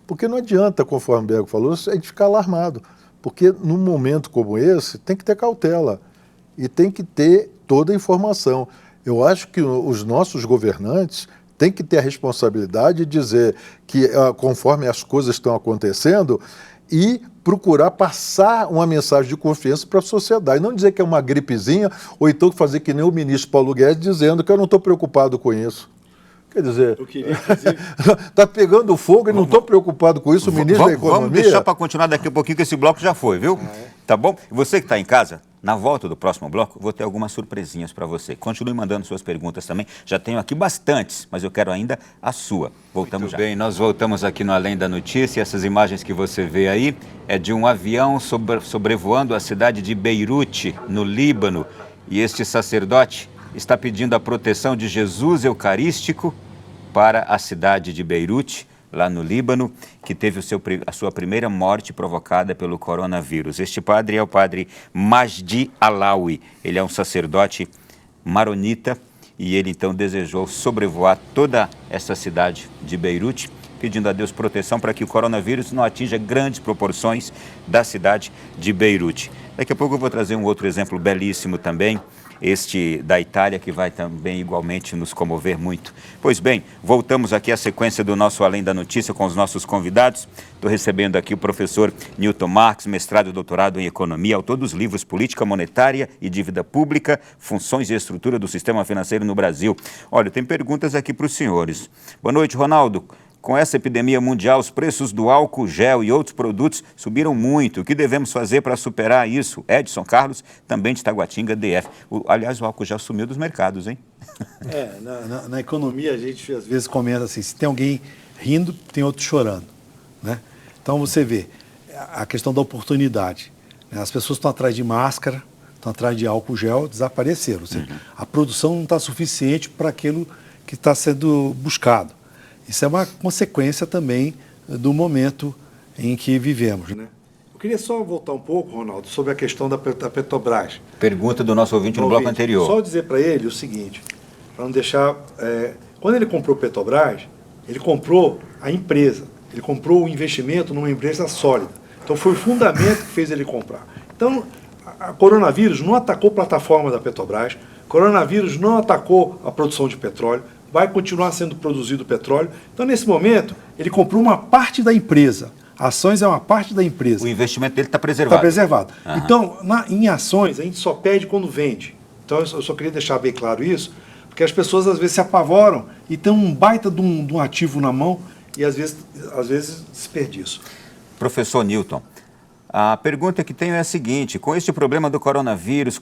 porque não adianta, conforme o Bego falou, a gente ficar alarmado. Porque num momento como esse, tem que ter cautela e tem que ter toda a informação. Eu acho que os nossos governantes têm que ter a responsabilidade de dizer que, conforme as coisas estão acontecendo, e procurar passar uma mensagem de confiança para a sociedade. Não dizer que é uma gripezinha, ou então fazer que nem o ministro Paulo Guedes dizendo que eu não estou preocupado com isso. Quer dizer, está pegando fogo e não estou preocupado com isso, o ministro da Economia... Vamos deixar para continuar daqui a pouquinho, que esse bloco já foi, viu? Tá bom? E você que está em casa, na volta do próximo bloco, vou ter algumas surpresinhas para você. Continue mandando suas perguntas também. Já tenho aqui bastantes, mas eu quero ainda a sua. Voltamos já. Muito bem, nós voltamos aqui no Além da Notícia. Essas imagens que você vê aí é de um avião sobrevoando a cidade de Beirute, no Líbano. E este sacerdote está pedindo a proteção de Jesus Eucarístico para a cidade de Beirute, lá no Líbano, que teve a sua primeira morte provocada pelo coronavírus. Este padre é o padre Majdi Alawi. Ele é um sacerdote maronita e ele então desejou sobrevoar toda essa cidade de Beirute, pedindo a Deus proteção para que o coronavírus não atinja grandes proporções da cidade de Beirute. Daqui a pouco eu vou trazer um outro exemplo belíssimo também, este da Itália, que vai também igualmente nos comover muito. Pois bem, voltamos aqui à sequência do nosso Além da Notícia com os nossos convidados. Estou recebendo aqui o professor Newton Marques, mestrado e doutorado em Economia, autor dos livros Política Monetária e Dívida Pública, Funções e Estrutura do Sistema Financeiro no Brasil. Olha, tem perguntas aqui para os senhores. Boa noite, Ronaldo. Com essa epidemia mundial, os preços do álcool gel e outros produtos subiram muito. O que devemos fazer para superar isso? Edson Carlos, também de Taguatinga, DF. Aliás, o álcool gel sumiu dos mercados, hein? Na economia, a gente às vezes comenta assim, se tem alguém rindo, tem outro chorando, né? Então, você vê a questão da oportunidade, né? As pessoas estão atrás de máscara, estão atrás de álcool gel, desapareceram. Ou seja, a produção não está suficiente para aquilo que está sendo buscado. Isso é uma consequência também do momento em que vivemos, né? O queria só voltar um pouco, Ronaldo, sobre a questão da Petrobras. Pergunta do nosso ouvinte no bloco anterior. Só dizer para ele o seguinte, para não deixar... quando ele comprou Petrobras, ele comprou a empresa, ele comprou o investimento numa empresa sólida. Então foi o fundamento que fez ele comprar. Então, a coronavírus não atacou a plataforma da Petrobras, coronavírus não atacou a produção de petróleo, vai continuar sendo produzido petróleo. Então, nesse momento, ele comprou uma parte da empresa. Ações é uma parte da empresa. O investimento dele está preservado. Está preservado. Uhum. Então, em ações, a gente só perde quando vende. Então, eu só queria deixar bem claro isso, porque as pessoas às vezes se apavoram e tem um baita de um ativo na mão e às vezes desperdiçam. Professor Newton, a pergunta que tenho é a seguinte: com este problema do coronavírus,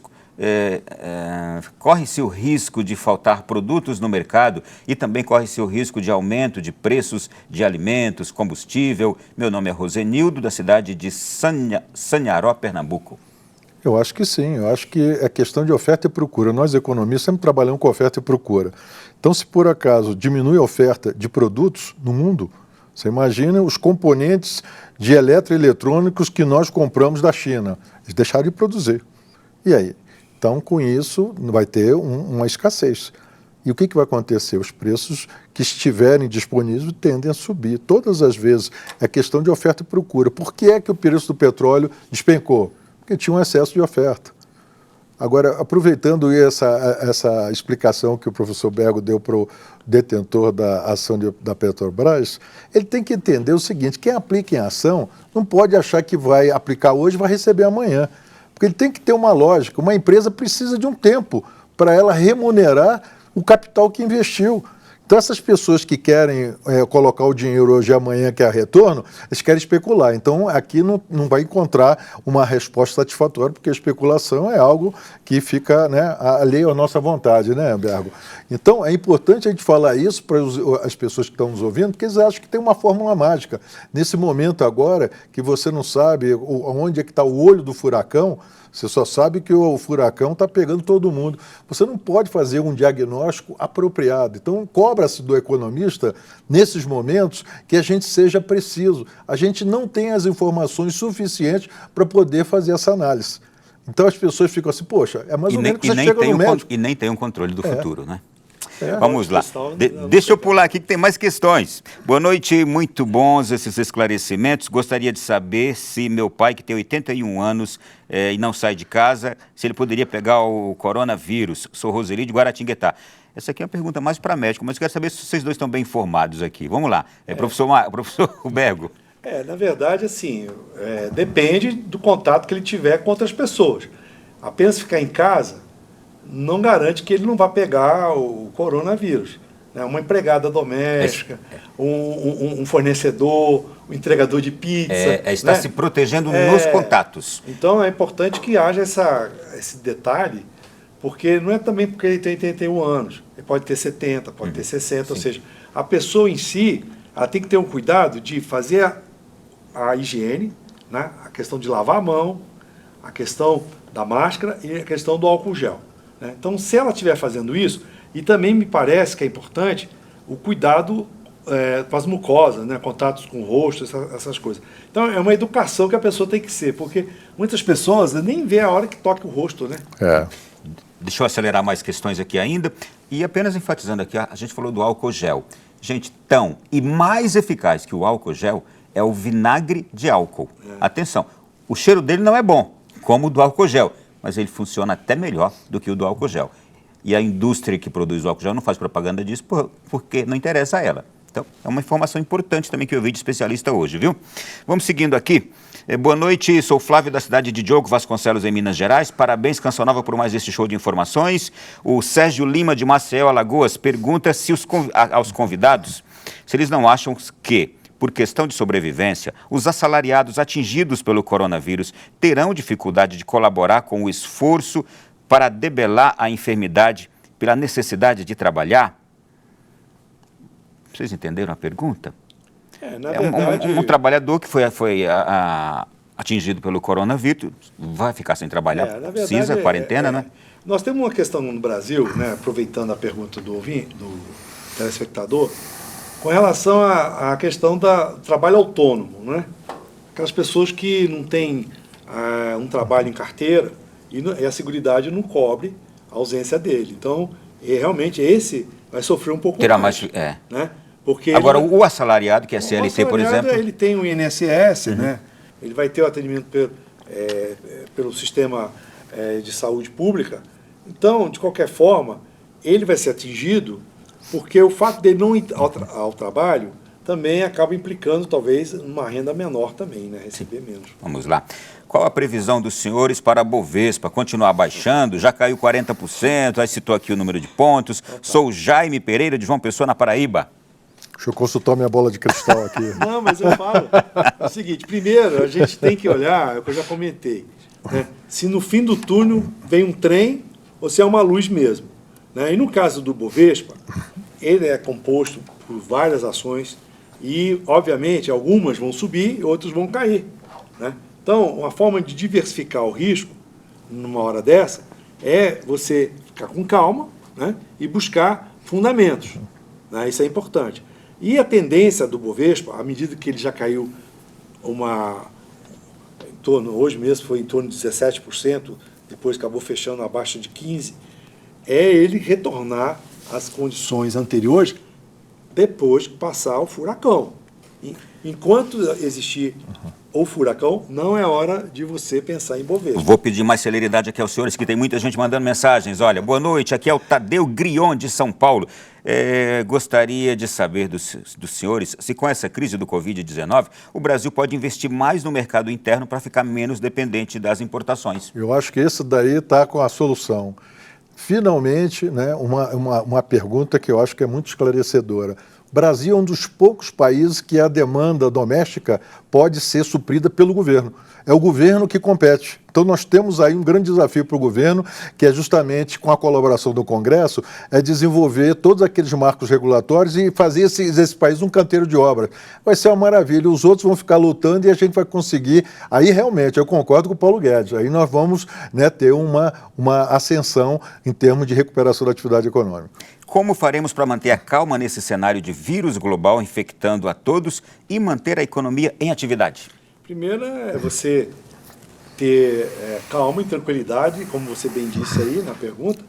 corre-se o risco de faltar produtos no mercado e também corre-se o risco de aumento de preços de alimentos, combustível? Meu nome é Rosenildo, da cidade de Sanharó, Pernambuco. Eu acho que sim, eu acho que é questão de oferta e procura. Nós, economistas, sempre trabalhamos com oferta e procura. Então, se por acaso diminui a oferta de produtos no mundo, você imagina os componentes de eletroeletrônicos que nós compramos da China. Eles deixaram de produzir. E aí? Então, com isso, vai ter uma escassez. E o que vai acontecer? Os preços que estiverem disponíveis tendem a subir. Todas as vezes é questão de oferta e procura. Por que é que o preço do petróleo despencou? Porque tinha um excesso de oferta. Agora, aproveitando essa explicação que o professor Bergo deu para o detentor da ação da Petrobras, ele tem que entender o seguinte: quem aplica em ação não pode achar que vai aplicar hoje e vai receber amanhã. Porque ele tem que ter uma lógica. Uma empresa precisa de um tempo para ela remunerar o capital que investiu. Então, essas pessoas que querem colocar o dinheiro hoje e amanhã, que é retorno, eles querem especular. Então, aqui não vai encontrar uma resposta satisfatória, porque a especulação é algo que fica, né, alheio à nossa vontade, né, Bergo? Então, é importante a gente falar isso para as pessoas que estão nos ouvindo, porque eles acham que tem uma fórmula mágica. Nesse momento agora, que você não sabe onde é que está o olho do furacão, você só sabe que o furacão está pegando todo mundo. Você não pode fazer um diagnóstico apropriado. Então, cobra-se do economista, nesses momentos, que a gente seja preciso. A gente não tem as informações suficientes para poder fazer essa análise. Então, as pessoas ficam assim, poxa, é mais ou menos que você chega no médico. E nem tem um controle do futuro, né? Vamos lá. Deixa eu pular aqui que tem mais questões. Boa noite, muito bons esses esclarecimentos. Gostaria de saber se meu pai, que tem 81 anos e não sai de casa, se ele poderia pegar o coronavírus. Sou Roseli de Guaratinguetá. Essa aqui é uma pergunta mais para médico, mas eu quero saber se vocês dois estão bem informados aqui. Vamos lá. Professor Bergo. Na verdade, assim, depende do contato que ele tiver com outras pessoas. Apenas ficar em casa não garante que ele não vá pegar o coronavírus. Né? Uma empregada doméstica, um fornecedor, um entregador de pizza. Está se protegendo nos contatos. Então é importante que haja esse detalhe, porque não é também porque ele tem 81 anos. Ele pode ter 70, pode ter 60, sim. Ou seja, a pessoa em si, ela tem que ter um cuidado de fazer a higiene, né? A questão de lavar a mão, a questão da máscara e a questão do álcool gel. Então, se ela estiver fazendo isso, e também me parece que é importante o cuidado com as mucosas, né? Contatos com o rosto, essas coisas. Então, é uma educação que a pessoa tem que ser, porque muitas pessoas nem vê a hora que toque o rosto, né? Deixa eu acelerar mais questões aqui ainda. E apenas enfatizando aqui, a gente falou do álcool gel. Gente, tão e mais eficaz que o álcool gel é o vinagre de álcool. Atenção, o cheiro dele não é bom, como o do álcool gel, mas ele funciona até melhor do que o do álcool gel. E a indústria que produz o álcool gel não faz propaganda disso porque não interessa a ela. Então, é uma informação importante também que eu vi de especialista hoje, viu? Vamos seguindo aqui. Boa noite, sou Flávio da cidade de Diogo Vasconcelos, em Minas Gerais. Parabéns, Canção Nova, por mais esse show de informações. O Sérgio Lima, de Maceió, Alagoas, pergunta se aos convidados se eles não acham que, por questão de sobrevivência, os assalariados atingidos pelo coronavírus terão dificuldade de colaborar com o esforço para debelar a enfermidade pela necessidade de trabalhar? Vocês entenderam a pergunta? Na verdade, um trabalhador que foi atingido pelo coronavírus vai ficar sem trabalhar, precisa, quarentena, né? Nós temos uma questão no Brasil, né, aproveitando a pergunta do telespectador, com relação à questão do trabalho autônomo, né? aquelas pessoas que não têm um trabalho em carteira e a Seguridade não cobre a ausência dele. Então, realmente, esse vai sofrer um pouco Terá mais. Né? Porque agora, o assalariado, que é CLT, por exemplo... Ele tem o INSS, né? Ele vai ter o atendimento pelo sistema de saúde pública. Então, de qualquer forma, ele vai ser atingido porque o fato dele não ir ao trabalho também acaba implicando, talvez, uma renda menor também, né? Receber menos. Vamos lá. Qual a previsão dos senhores para a Bovespa? Continuar baixando? Já caiu 40%, aí citou aqui o número de pontos. Sou Jaime Pereira, de João Pessoa, na Paraíba. Deixa eu consultar minha bola de cristal aqui. Não, mas eu falo. É o seguinte, primeiro, a gente tem que olhar, é o que eu já comentei, né? Se no fim do túnel vem um trem ou se é uma luz mesmo. Né? E no caso do Bovespa, ele é composto por várias ações e, obviamente, algumas vão subir e outras vão cair. Né? Então, uma forma de diversificar o risco, numa hora dessa, é você ficar com calma, né? E buscar fundamentos. Né? Isso é importante. E a tendência do Bovespa, à medida que ele já caiu hoje mesmo foi em torno de 17%, depois acabou fechando abaixo de 15%, é ele retornar às condições anteriores depois que passar o furacão. Enquanto existir o furacão, não é hora de você pensar em Bovespa. Vou pedir mais celeridade aqui aos senhores, que tem muita gente mandando mensagens. Olha, boa noite, aqui é o Tadeu Grion, de São Paulo. Gostaria de saber dos senhores se com essa crise do Covid-19 o Brasil pode investir mais no mercado interno para ficar menos dependente das importações. Eu acho que esse daí está com a solução. Finalmente, né, uma pergunta que eu acho que é muito esclarecedora. O Brasil é um dos poucos países que a demanda doméstica pode ser suprida pelo governo. É o governo que compete. Então nós temos aí um grande desafio para o governo, que é justamente com a colaboração do Congresso, desenvolver todos aqueles marcos regulatórios e fazer esse país um canteiro de obras. Vai ser uma maravilha. Os outros vão ficar lutando e a gente vai conseguir. Aí realmente, eu concordo com o Paulo Guedes, aí nós vamos, né, ter uma ascensão em termos de recuperação da atividade econômica. Como faremos para manter a calma nesse cenário de vírus global infectando a todos e manter a economia em atividade? Primeiro é você ter calma e tranquilidade, como você bem disse aí na pergunta,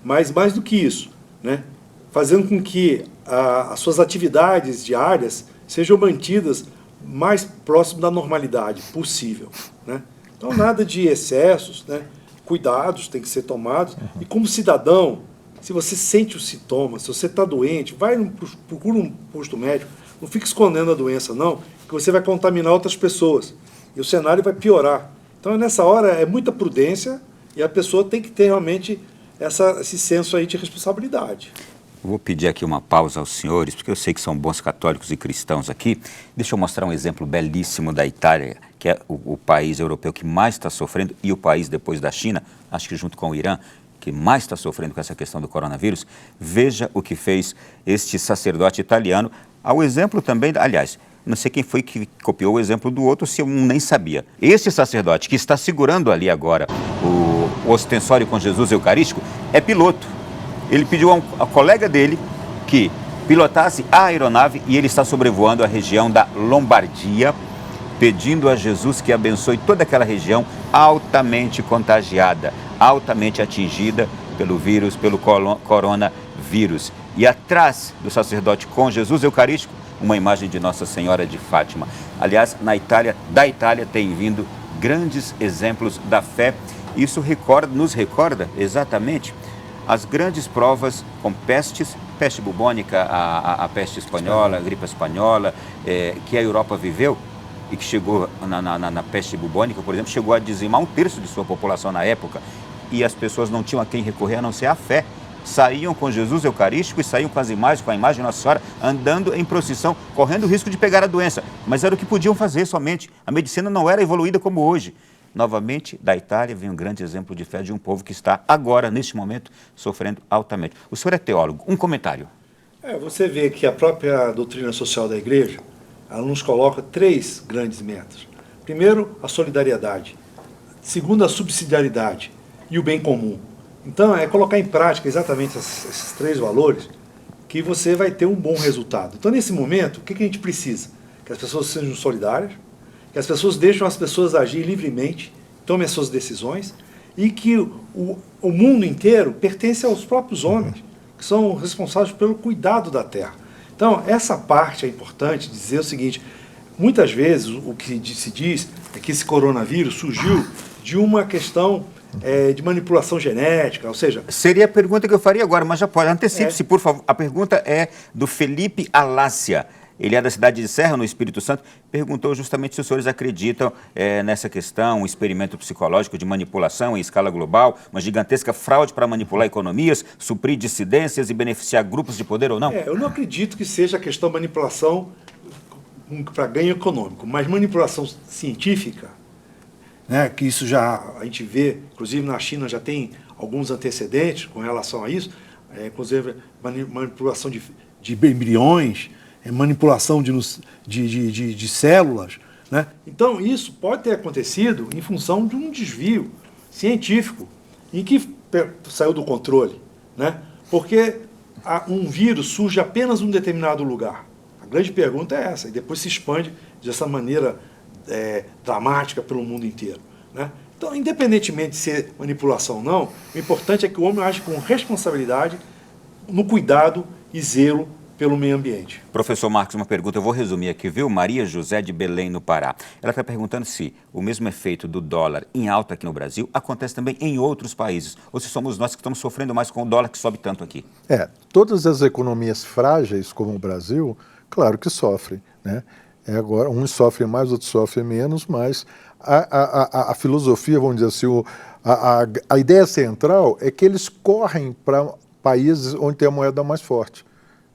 mas mais do que isso, né? Fazendo com que as suas atividades diárias sejam mantidas mais próximo da normalidade possível, né? Então, nada de excessos, né? Cuidados têm que ser tomados. E como cidadão, se você sente os sintomas, se você está doente, procura um posto médico, não fique escondendo a doença, não, que você vai contaminar outras pessoas. E o cenário vai piorar. Então, nessa hora, é muita prudência e a pessoa tem que ter realmente esse senso aí de responsabilidade. Vou pedir aqui uma pausa aos senhores, porque eu sei que são bons católicos e cristãos aqui. Deixa eu mostrar um exemplo belíssimo da Itália, que é o país europeu que mais está sofrendo, e o país depois da China, acho que junto com o Irã, que mais está sofrendo com essa questão do coronavírus. Veja o que fez este sacerdote italiano, ao exemplo também, aliás, não sei quem foi que copiou o exemplo do outro, se eu nem sabia. Este sacerdote que está segurando ali agora o ostensório com Jesus Eucarístico é piloto. Ele pediu ao colega dele que pilotasse a aeronave e ele está sobrevoando a região da Lombardia, pedindo a Jesus que abençoe toda aquela região altamente contagiada, altamente atingida pelo vírus, pelo coronavírus. E atrás do sacerdote com Jesus Eucarístico, uma imagem de Nossa Senhora de Fátima. Aliás, da Itália tem vindo grandes exemplos da fé. Isso nos recorda exatamente as grandes provas com pestes, peste bubônica, a peste espanhola, a gripe espanhola, que a Europa viveu e que chegou na peste bubônica, por exemplo, chegou a dizimar 1/3 de sua população na época, e as pessoas não tinham a quem recorrer a não ser a fé. Saíam com Jesus Eucarístico e saíam com as imagens, com a imagem de Nossa Senhora, andando em procissão, correndo o risco de pegar a doença. Mas era o que podiam fazer somente. A medicina não era evoluída como hoje. Novamente, da Itália, vem um grande exemplo de fé de um povo que está agora, neste momento, sofrendo altamente. O senhor é teólogo. Um comentário. Você vê que a própria doutrina social da Igreja, ela nos coloca 3 grandes metas. Primeiro, a solidariedade. Segundo, a subsidiariedade e o bem comum. Então, é colocar em prática exatamente esses 3 valores que você vai ter um bom resultado. Então, nesse momento, o que a gente precisa? Que as pessoas sejam solidárias que as pessoas deixam as pessoas agir livremente, tomem as suas decisões, e que o mundo inteiro pertence aos próprios homens, que são responsáveis pelo cuidado da terra. Então, essa parte é importante dizer o seguinte: muitas vezes o que se diz é que esse coronavírus surgiu de uma questão de manipulação genética, ou seja... Seria a pergunta que eu faria agora, mas já pode. Antecipe-se, por favor. A pergunta é do Felipe Alácia. Ele é da cidade de Serra, no Espírito Santo. Perguntou justamente se os senhores acreditam nessa questão, um experimento psicológico de manipulação em escala global, uma gigantesca fraude para manipular economias, suprir dissidências e beneficiar grupos de poder ou não? Eu não acredito que seja a questão manipulação para ganho econômico, mas manipulação científica, né, que isso já a gente vê, inclusive na China já tem alguns antecedentes com relação a isso, inclusive manipulação de embriões, manipulação de células, né? Então isso pode ter acontecido em função de um desvio científico em que saiu do controle, né? Porque um vírus surge apenas em um determinado lugar. A grande pergunta é essa, e depois se expande dessa maneira dramática pelo mundo inteiro, né? Então, independentemente de ser manipulação ou não, o importante é que o homem age com responsabilidade no cuidado e zelo pelo meio ambiente. Professor Marcos, uma pergunta, eu vou resumir aqui, viu? Maria José de Belém, no Pará. Ela está perguntando se o mesmo efeito do dólar em alta aqui no Brasil acontece também em outros países, ou se somos nós que estamos sofrendo mais com o dólar que sobe tanto aqui. Todas as economias frágeis, como o Brasil, claro que sofrem, né? Agora, uns sofrem mais, outros sofrem menos, mas a filosofia, vamos dizer assim, a ideia central é que eles correm para países onde tem a moeda mais forte.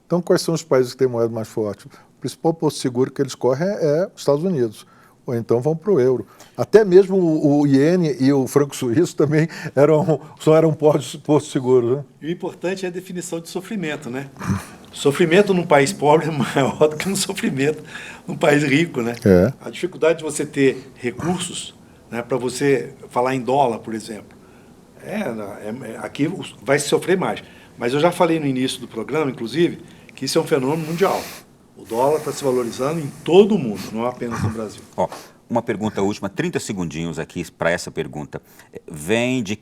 Então, quais são os países que têm moeda mais forte? O principal posto seguro que eles correm é os Estados Unidos, ou então vão para o euro. Até mesmo o iene e o franco suíço também só eram postos seguros, né? E o importante é a definição de sofrimento, né? Sofrimento num país pobre é maior do que no sofrimento num país rico, né? A dificuldade de você ter recursos, né, para você falar em dólar, por exemplo, aqui vai se sofrer mais. Mas eu já falei no início do programa, inclusive, que isso é um fenômeno mundial. O dólar está se valorizando em todo o mundo, não apenas no Brasil. Uma pergunta última, 30 segundinhos aqui para essa pergunta. Vem de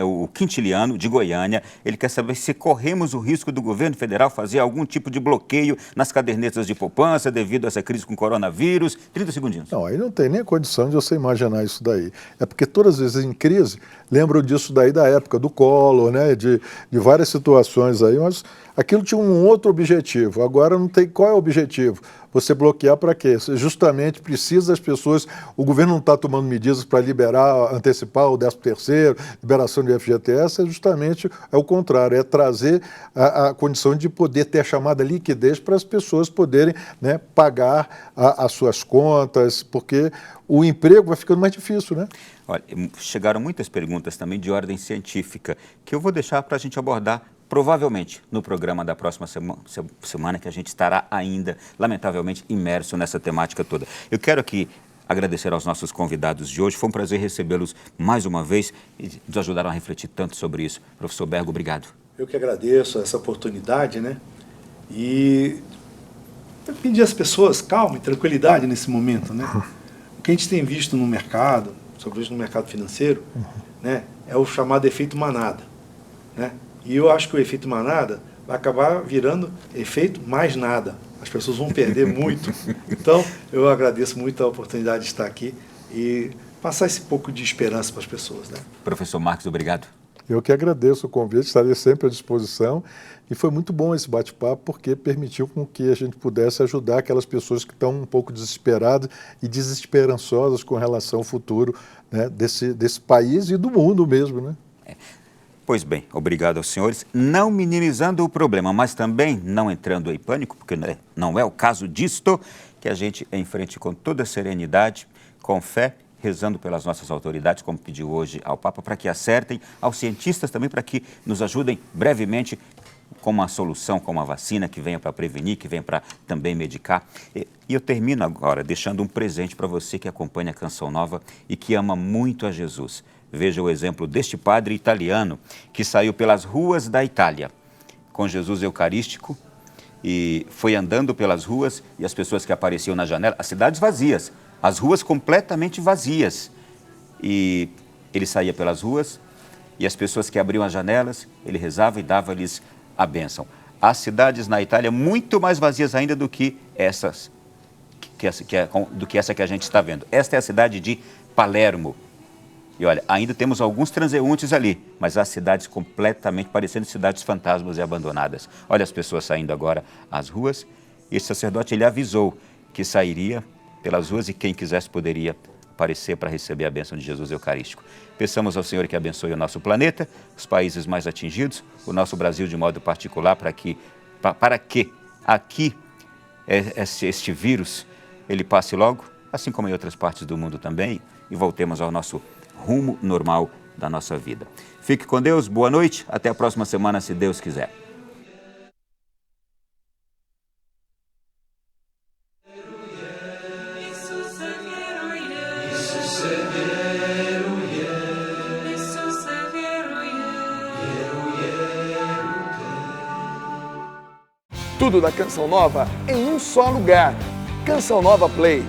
o Quintiliano, de Goiânia. Ele quer saber se corremos o risco do governo federal fazer algum tipo de bloqueio nas cadernetas de poupança devido a essa crise com o coronavírus. 30 segundinhos. Não, aí não tem nem condição de você imaginar isso daí. É porque todas as vezes em crise, lembram disso daí da época do Collor, né, de várias situações aí, mas aquilo tinha um outro objetivo. Agora não tem. Qual é o objetivo? Você bloquear para quê? Você justamente precisa das pessoas, o governo não está tomando medidas para liberar, antecipar o 13º, liberação do FGTS, justamente o contrário, é trazer a condição de poder ter a chamada liquidez para as pessoas poderem, né, pagar as suas contas, porque o emprego vai ficando mais difícil, né? Olha, chegaram muitas perguntas também de ordem científica, que eu vou deixar para a gente abordar provavelmente no programa da próxima semana, que a gente estará ainda, lamentavelmente, imerso nessa temática toda. Eu quero aqui agradecer aos nossos convidados de hoje. Foi um prazer recebê-los mais uma vez e nos ajudaram a refletir tanto sobre isso. Professor Bergo, obrigado. Eu que agradeço essa oportunidade, né? E eu pedir às pessoas calma e tranquilidade nesse momento, né? O que a gente tem visto no mercado, sobretudo no mercado financeiro, né, é o chamado efeito manada, né? E eu acho que o efeito manada vai acabar virando efeito mais nada. As pessoas vão perder muito. Então, eu agradeço muito a oportunidade de estar aqui e passar esse pouco de esperança para as pessoas, né? Professor Marcos, obrigado. Eu que agradeço o convite, estarei sempre à disposição. E foi muito bom esse bate-papo, porque permitiu com que a gente pudesse ajudar aquelas pessoas que estão um pouco desesperadas e desesperançosas com relação ao futuro, né, desse país e do mundo mesmo, né? Pois bem, obrigado aos senhores. Não minimizando o problema, mas também não entrando em pânico, porque não é o caso disto, que a gente enfrente com toda serenidade, com fé, rezando pelas nossas autoridades, como pediu hoje ao Papa, para que acertem, aos cientistas também, para que nos ajudem brevemente com uma solução, com uma vacina que venha para prevenir, que venha para também medicar. E eu termino agora deixando um presente para você que acompanha a Canção Nova e que ama muito a Jesus. Veja o exemplo deste padre italiano que saiu pelas ruas da Itália com Jesus Eucarístico e foi andando pelas ruas e as pessoas que apareciam na janela, as cidades vazias, as ruas completamente vazias. E ele saía pelas ruas e as pessoas que abriam as janelas, ele rezava e dava-lhes a bênção. Há cidades na Itália muito mais vazias ainda do que essa que a gente está vendo. Esta é a cidade de Palermo. E olha, ainda temos alguns transeuntes ali, mas há cidades completamente parecendo cidades fantasmas e abandonadas. Olha as pessoas saindo agora às ruas. E esse sacerdote, ele avisou que sairia pelas ruas e quem quisesse poderia aparecer para receber a bênção de Jesus Eucarístico. Peçamos ao Senhor que abençoe o nosso planeta, os países mais atingidos, o nosso Brasil de modo particular, para que aqui este vírus ele passe logo, assim como em outras partes do mundo também, e voltemos ao nosso rumo normal da nossa vida. Fique com Deus, boa noite, até a próxima semana, se Deus quiser. Tudo da Canção Nova em um só lugar. Canção Nova Play.